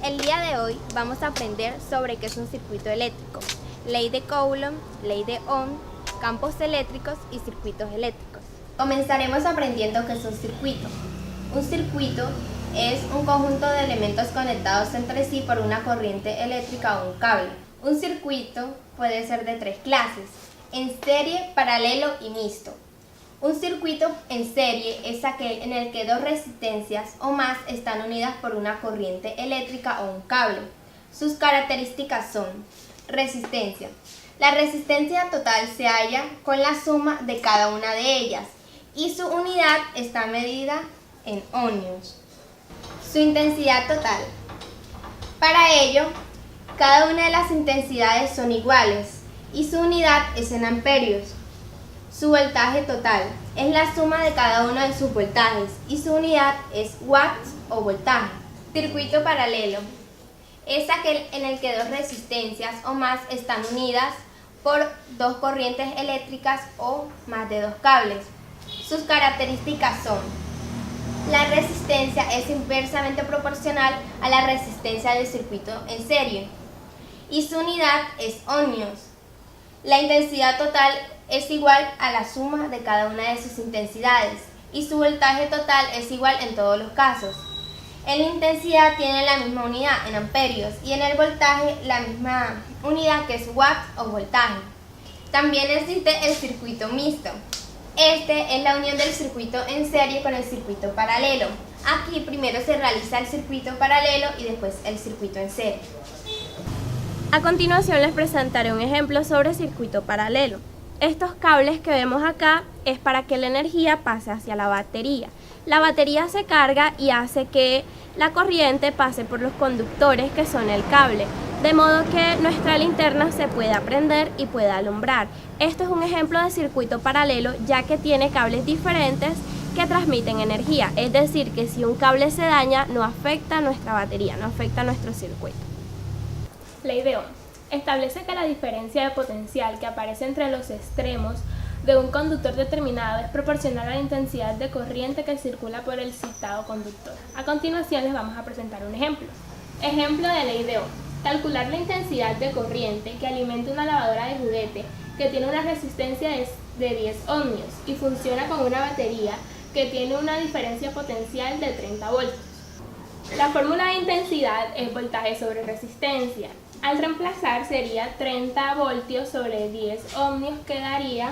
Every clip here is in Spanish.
El día de hoy vamos a aprender sobre qué es un circuito eléctrico, ley de Coulomb, ley de Ohm, campos eléctricos y circuitos eléctricos. Comenzaremos aprendiendo qué es un circuito. Un circuito es un conjunto de elementos conectados entre sí por una corriente eléctrica o un cable. Un circuito puede ser de tres clases: en serie, paralelo y mixto. Un circuito en serie es aquel en el que dos resistencias o más están unidas por una corriente eléctrica o un cable. Sus características son: resistencia. La resistencia total se halla con la suma de cada una de ellas y su unidad está medida en ohmios. Su intensidad total. Para ello, cada una de las intensidades son iguales y su unidad es en amperios. Su voltaje total es la suma de cada uno de sus voltajes y su unidad es watts o voltaje. Circuito paralelo es aquel en el que dos resistencias o más están unidas por dos corrientes eléctricas o más de dos cables. Sus características son: la resistencia es inversamente proporcional a la resistencia del circuito en serie y su unidad es ohmios. La intensidad total es igual a la suma de cada una de sus intensidades y su voltaje total es igual en todos los casos. En la intensidad tiene la misma unidad en amperios y en el voltaje la misma unidad, que es watts o voltaje. También existe el circuito mixto. Este es la unión del circuito en serie con el circuito paralelo. Aquí primero se realiza el circuito paralelo y después el circuito en serie. A continuación les presentaré un ejemplo sobre circuito paralelo. Estos cables que vemos acá es para que la energía pase hacia la batería. La batería se carga y hace que la corriente pase por los conductores, que son el cable, de modo que nuestra linterna se pueda prender y pueda alumbrar. Esto es un ejemplo de circuito paralelo, ya que tiene cables diferentes que transmiten energía, es decir, que si un cable se daña no afecta a nuestra batería, no afecta a nuestro circuito. Ley de Ohm. Establece que la diferencia de potencial que aparece entre los extremos de un conductor determinado es proporcional a la intensidad de corriente que circula por el citado conductor. A continuación les vamos a presentar un ejemplo. Ejemplo de ley de Ohm. Calcular la intensidad de corriente que alimenta una lavadora de juguete que tiene una resistencia de 10 ohmios y funciona con una batería que tiene una diferencia potencial de 30 voltios. La fórmula de intensidad es voltaje sobre resistencia. Al reemplazar sería 30 voltios sobre 10 ohmios, que daría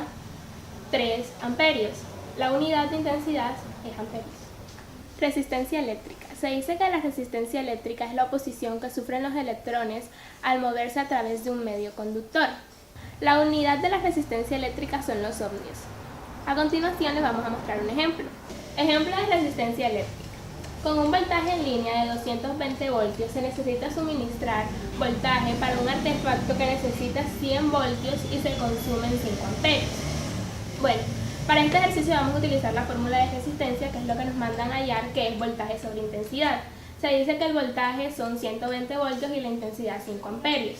3 amperios. La unidad de intensidad es amperios. Resistencia eléctrica. Se dice que la resistencia eléctrica es la oposición que sufren los electrones al moverse a través de un medio conductor. La unidad de la resistencia eléctrica son los ohmios. A continuación les vamos a mostrar un ejemplo. Ejemplo de resistencia eléctrica. Con un voltaje en línea de 220 voltios se necesita suministrar voltaje para un artefacto que necesita 100 voltios y se consumen 5 amperios. Bueno, para este ejercicio vamos a utilizar la fórmula de resistencia, que es lo que nos mandan a hallar, que es voltaje sobre intensidad. Se dice que el voltaje son 120 voltios y la intensidad 5 amperios.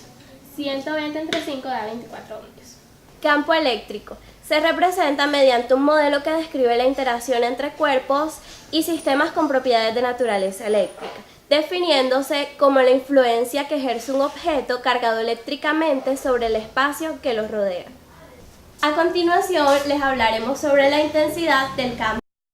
120 entre 5 da 24 ohmios. Campo eléctrico. Se representa mediante un modelo que describe la interacción entre cuerpos y sistemas con propiedades de naturaleza eléctrica, definiéndose como la influencia que ejerce un objeto cargado eléctricamente sobre el espacio que los rodea. A continuación les hablaremos sobre la intensidad del campo.